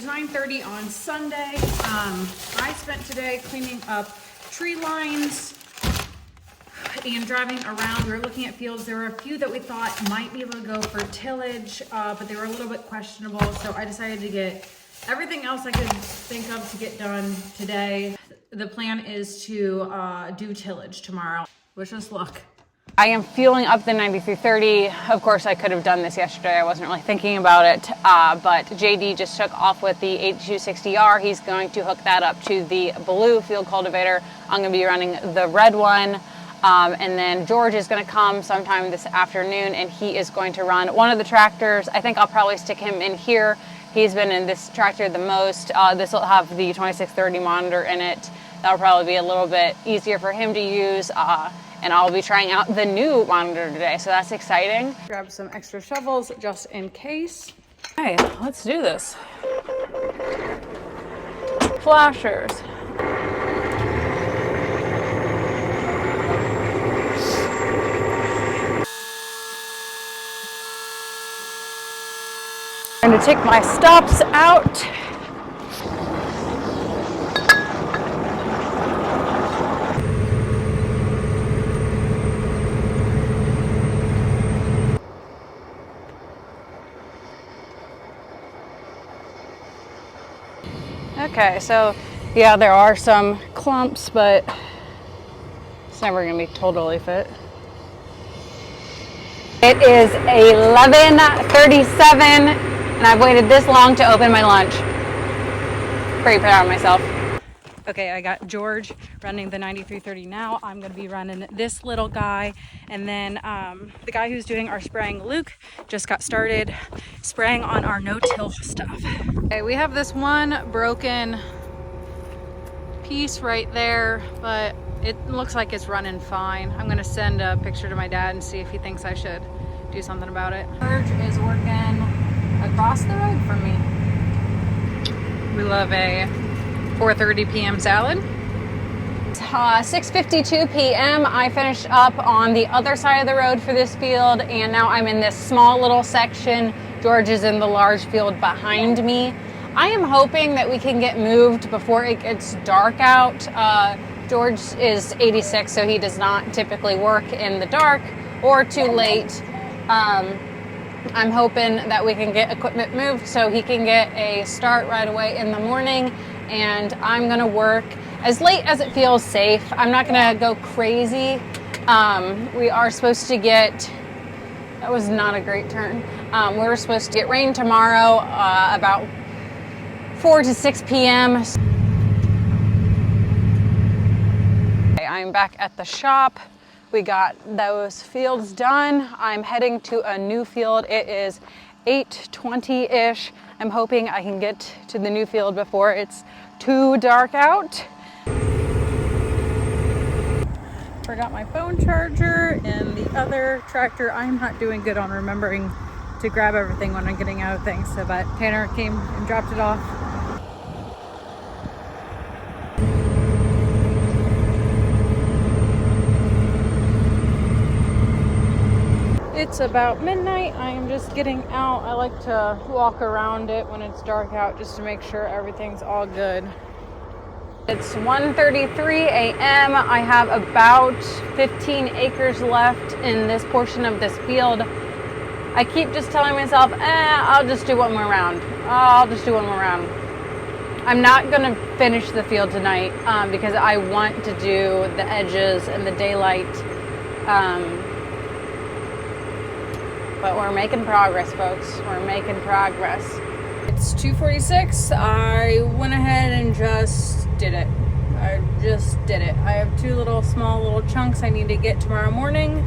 is 9:30 on Sunday. I spent today cleaning up tree lines and driving around. We were looking at fields. There were a few that we thought might be able to go for tillage, but they were a little bit questionable. So I decided to get everything else I could think of to get done today. The plan is to do tillage tomorrow. Wish us luck. I am fueling up the 9330. Of course, I could have done this yesterday. I wasn't really thinking about it, but JD just took off with the 8260R. He's going to hook that up to the blue field cultivator. I'm going to be running the red one, and then George is going to come sometime this afternoon, and he is going to run one of the tractors. I think I'll probably stick him in here. He's been in this tractor the most. This will have the 2630 monitor in it. That'll probably be a little bit easier for him to use. And I'll be trying out the new monitor today, so that's exciting. Grab some extra shovels just in case. Okay, let's do this. Flashers. I'm going to take my stops out. Okay, so yeah, there are some clumps, but it's never gonna be totally fit. It is 11:37, and I've waited this long to open my lunch. Pretty proud of myself. Okay, I got George running the 9330 now. I'm gonna be running this little guy. And then the guy who's doing our spraying, Luke, just got started spraying on our no-till stuff. Okay, we have this one broken piece right there, but it looks like it's running fine. I'm gonna send a picture to my dad and see if he thinks I should do something about it. George is working across the road from me. We love a 4:30 p.m. salad. 6:52 p.m. I finished up on the other side of the road for this field, and now I'm in this small little section. George is in the large field behind me. I am hoping that we can get moved before it gets dark out. George is 86, so he does not typically work in the dark or too late. I'm hoping that we can get equipment moved so he can get a start right away in the morning, and I'm gonna work as late as it feels safe. I'm not gonna go crazy. We are supposed to get, that was not a great turn. We were supposed to get rain tomorrow about 4 to 6 p.m. Okay, I'm back at the shop. We got those fields done. I'm heading to a new field. It is 8:20-ish. I'm hoping I can get to the new field before it's too dark out. Forgot my phone charger and the other tractor. I'm not doing good on remembering to grab everything when I'm getting out of things. So, but Tanner came and dropped it off. It's about midnight. I am just getting out. I like to walk around it when it's dark out just to make sure everything's all good. It's 1:33 a.m. I have about 15 acres left in this portion of this field. I keep just telling myself, I'll just do one more round. I'll just do one more round. I'm not gonna finish the field tonight because I want to do the edges and the daylight. But we're making progress, folks. We're making progress. It's 2:46. I went ahead and just did it. I just did it. I have two small little chunks I need to get tomorrow morning.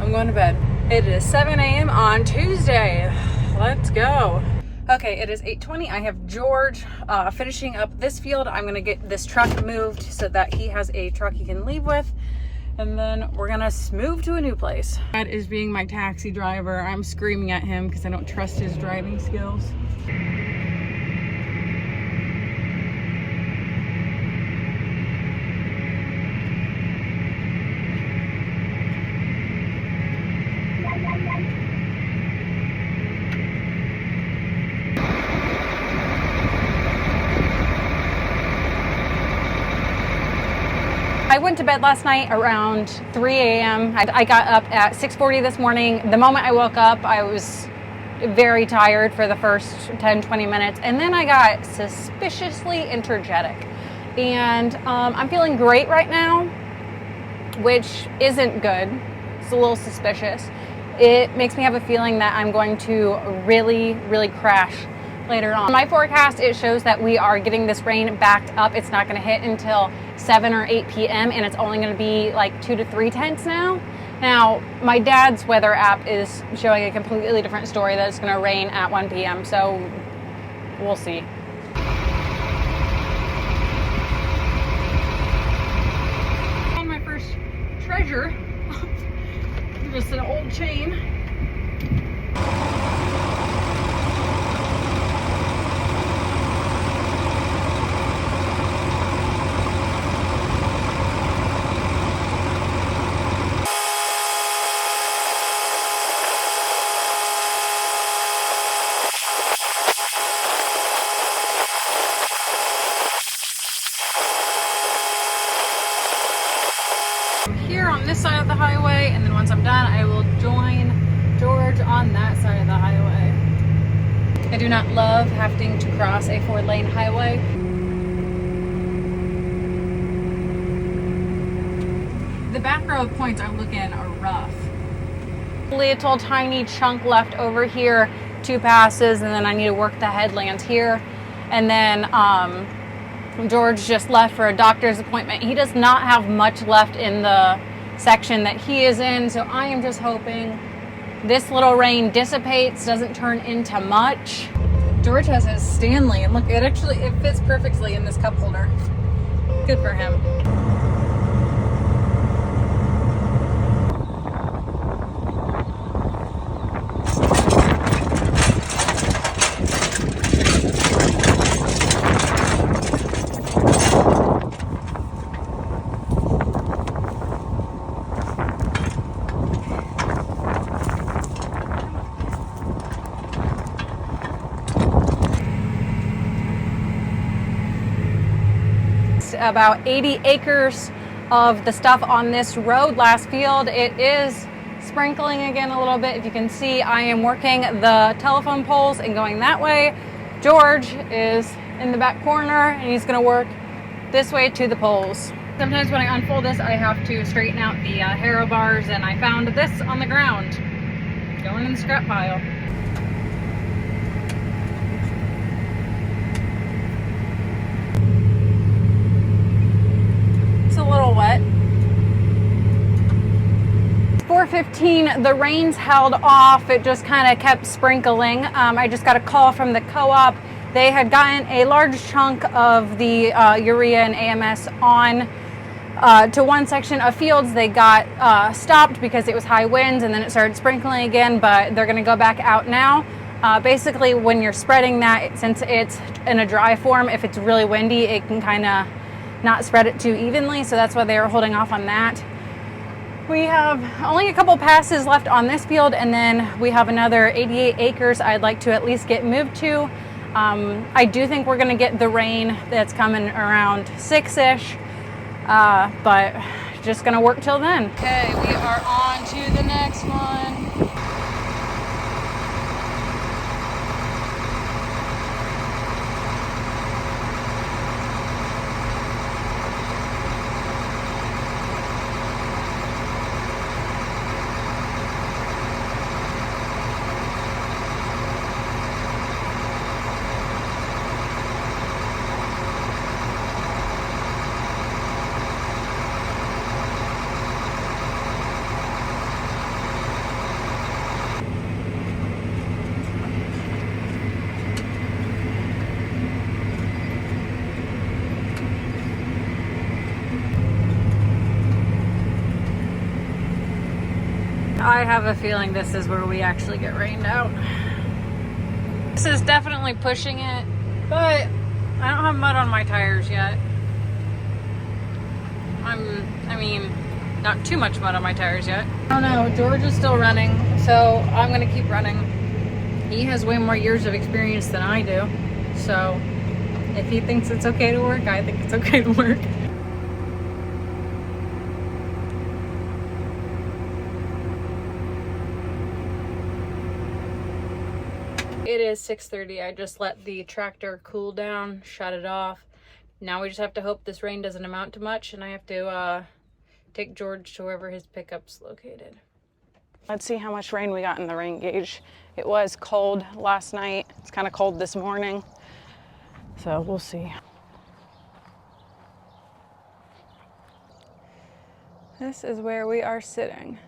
I'm going to bed. It is 7 a.m. on Tuesday. Let's go. Okay, it is 8:20. I have George finishing up this field. I'm gonna get this truck moved so that he has a truck he can leave with. And then we're gonna move to a new place. Dad is being my taxi driver. I'm screaming at him because I don't trust his driving skills. I went to bed last night around 3 a.m. I got up at 6:40 this morning. The moment I woke up, I was very tired for the first 10-20 minutes, and then I got suspiciously energetic. And I'm feeling great right now, which isn't good. It's a little suspicious. It makes me have a feeling that I'm going to really, really crash later on. My forecast, it shows that we are getting this rain backed up. It's not going to hit until 7 or 8 p.m. and it's only going to be like 2 to 3 tenths now. Now, my dad's weather app is showing a completely different story, that it's going to rain at 1 p.m. So we'll see. On my first treasure, just an old chain. Here on this side of the highway, and then once I'm done, I will join George on that side of the highway. I do not love having to cross a 4-lane highway. The back row points I look in are rough. Little tiny chunk left over here, 2 passes, and then I need to work the headlands here. And then George just left for a doctor's appointment. He does not have much left in the section that he is in, so I am just hoping this little rain dissipates, doesn't turn into much. George has his Stanley, and look, it fits perfectly in this cup holder. Good for him. About 80 acres of the stuff on this road last field. It is sprinkling again a little bit. If you can see, I am working the telephone poles and going that way. George is in the back corner and he's going to work this way to the poles. Sometimes when I unfold this, I have to straighten out the harrow bars, and I found this on the ground going in the scrap pile. A little wet. 4:15, the rains held off. It just kind of kept sprinkling. I just got a call from the co-op. They had gotten a large chunk of the urea and AMS on to one section of fields. They got stopped because it was high winds, and then it started sprinkling again, but they're going to go back out now. Basically, when you're spreading that, since it's in a dry form, if it's really windy, it can kind of not spread it too evenly, so that's why they are holding off on that. We have only a couple passes left on this field, and then we have another 88 acres I'd like to at least get moved to. I do think we're going to get the rain that's coming around 6-ish, but just going to work till then. Okay, we are on to the next one. I have a feeling this is where we actually get rained out. This is definitely pushing it, but I don't have mud on my tires yet. I mean, not too much mud on my tires yet. I don't know, George is still running, so I'm gonna keep running. He has way more years of experience than I do, so if he thinks it's okay to work, I think it's okay to work. is 6:30. I just let the tractor cool down, shut it off. Now we just have to hope this rain doesn't amount to much, and I have to take George to wherever his pickup's located. Let's see how much rain we got in the rain gauge. It was cold last night. It's kind of cold this morning. So we'll see. This is where we are sitting.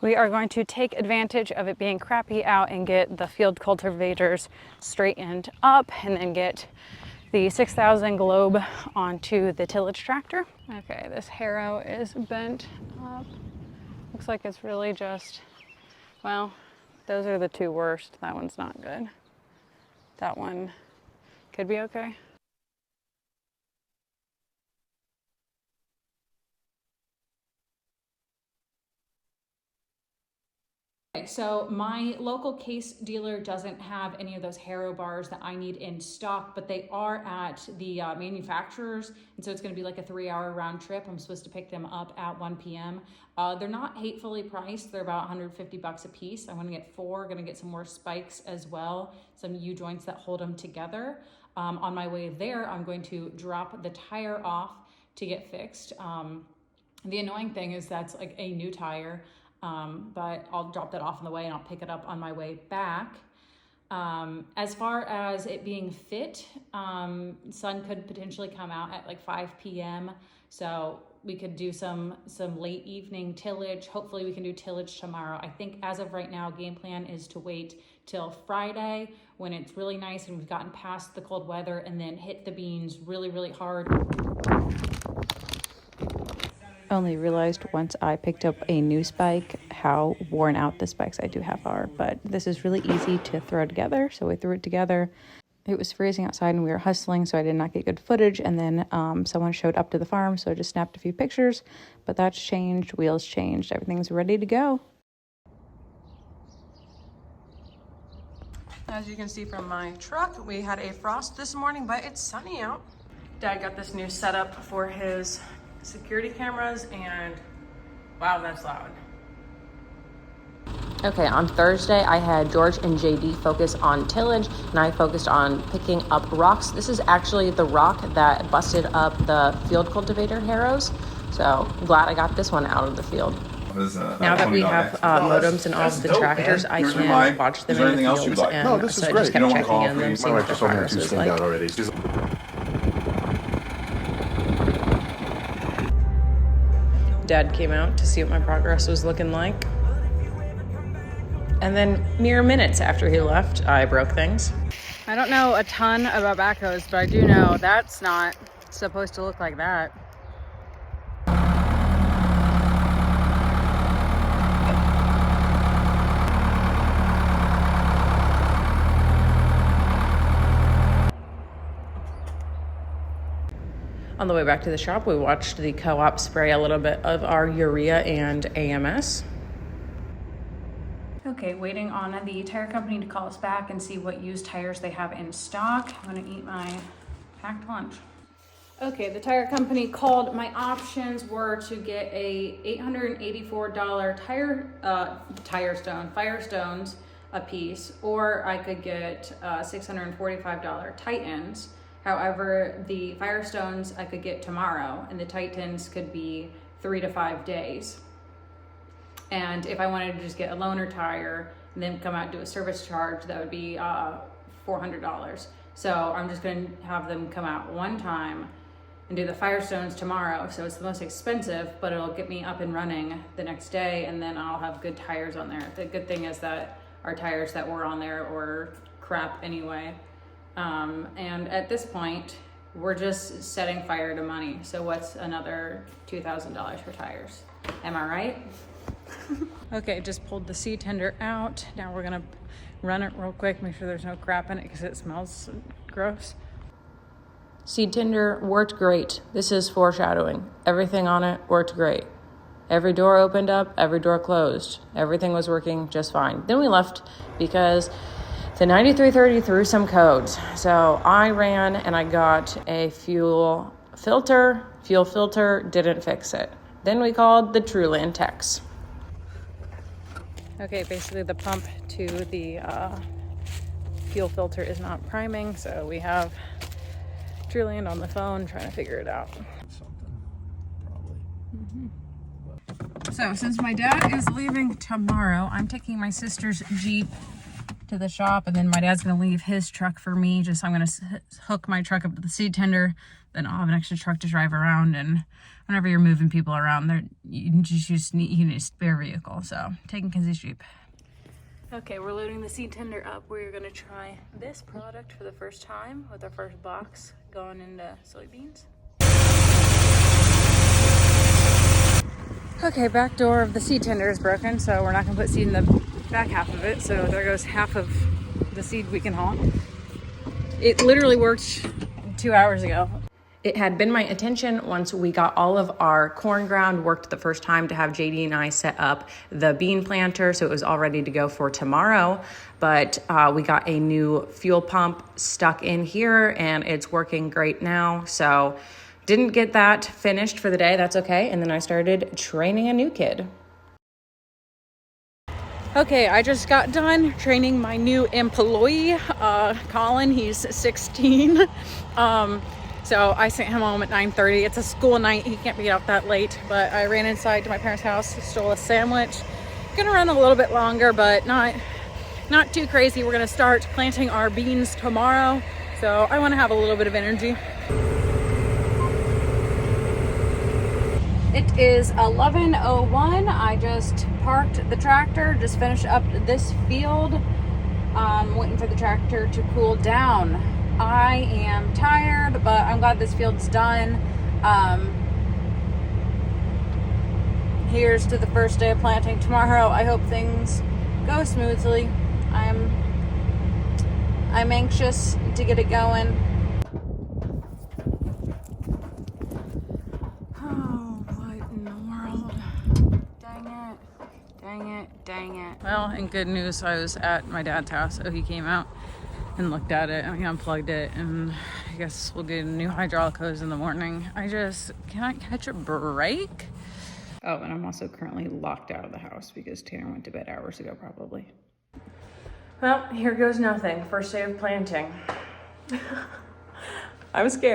We are going to take advantage of it being crappy out and get the field cultivators straightened up and then get the 6000 Globe onto the tillage tractor. Okay, this harrow is bent up. Looks like it's really just, well, those are the two worst. That one's not good. That one could be okay. Okay, so my local case dealer doesn't have any of those harrow bars that I need in stock, but they are at the manufacturers, and so it's going to be like a 3-hour round trip. I'm supposed to pick them up at 1 p.m. They're not hatefully priced. They're about $150 a piece. I'm going to get 4. Going to get some more spikes as well, some U-joints that hold them together. On my way there, I'm going to drop the tire off to get fixed. The annoying thing is that's like a new tire. But I'll drop that off on the way and I'll pick it up on my way back. As far as it being fit, sun could potentially come out at like 5 p.m. So we could do some late evening tillage. Hopefully we can do tillage tomorrow. I think as of right now, game plan is to wait till Friday when it's really nice and we've gotten past the cold weather, and then hit the beans really, really hard. Only realized once I picked up a new spike how worn out the spikes I do have are, but this is really easy to throw together, so we threw it together. It was freezing outside and we were hustling, so I did not get good footage, and then someone showed up to the farm, so I just snapped a few pictures, but that's changed, wheels changed, everything's ready to go. As you can see from my truck, we had a frost this morning, but it's sunny out. Dad got this new setup for his security cameras, and wow, that's loud. Okay, on Thursday, I had George and JD focus on tillage, and I focused on picking up rocks. This is actually the rock that busted up the field cultivator harrows, so I'm glad I got this one out of the field. Now that we have modems in all of the tractors, I can watch them in the fields, and no, this is so I great. just kept checking in them, seeing what the progress was like. Already. Dad came out to see what my progress was looking like. And then mere minutes after he left, I broke things. I don't know a ton about backhoes, but I do know that's not supposed to look like that. On the way back to the shop, we watched the co-op spray a little bit of our urea and AMS. Okay, waiting on the tire company to call us back and see what used tires they have in stock. I'm gonna eat my packed lunch. Okay, the tire company called. My options were to get a $884 Firestones a piece, or I could get $645 Titans. However, the Firestones I could get tomorrow, and the Titans could be 3 to 5 days. And if I wanted to just get a loaner tire and then come out and do a service charge, that would be $400. So I'm just going to have them come out one time and do the Firestones tomorrow. So it's the most expensive, but it'll get me up and running the next day, and then I'll have good tires on there. The good thing is that our tires that were on there were crap anyway. And at this point, we're just setting fire to money. So what's another $2,000 for tires? Am I right? Okay, just pulled the seed tender out. Now we're gonna run it real quick, make sure there's no crap in it because it smells gross. Seed tender worked great. This is foreshadowing. Everything on it worked great. Every door opened up, every door closed. Everything was working just fine. Then we left because the 9330 threw some codes. So I ran and I got a fuel filter. Fuel filter didn't fix it. Then we called the Truland techs. Okay, basically the pump to the fuel filter is not priming, so we have Julian on the phone trying to figure it out. So since my dad is leaving tomorrow, I'm taking my sister's Jeep to the shop, and then my dad's gonna leave his truck for me. I'm gonna hook my truck up to the seed tender, then I'll have an extra truck to drive around. And whenever you're moving people around, you need a spare vehicle. So taking Kenzie's Jeep. Okay, we're loading the seed tender up. We're gonna try this product for the first time with our first box going into soybeans. Okay, back door of the seed tender is broken, so we're not gonna put seed in the back half of it. So there goes half of the seed we can haul. It literally worked 2 hours ago. It had been my intention, once we got all of our corn ground worked the first time, to have JD and I set up the bean planter, so it was all ready to go for tomorrow. But we got a new fuel pump stuck in here and it's working great now. So didn't get that finished for the day, that's okay. And then I started training a new kid. Okay, I just got done training my new employee, Colin. He's 16. So I sent him home at 9:30. It's a school night. He can't be out that late, but I ran inside to my parents' house, stole a sandwich. Gonna run a little bit longer, but not too crazy. We're gonna start planting our beans tomorrow. So I wanna have a little bit of energy. It is 11:01. I just parked the tractor, just finished up this field. Waiting for the tractor to cool down. I am tired, but I'm glad this field's done. Here's to the first day of planting tomorrow. I hope things go smoothly. I'm anxious to get it going. Dang it. Well, in good news, I was at my dad's house, so he came out and looked at it and he unplugged it, and I guess we'll get a new hydraulic hose in the morning. I just cannot catch a break. Oh, and I'm also currently locked out of the house because Tanner went to bed hours ago, probably. Well, here goes nothing. First day of planting. I was scared.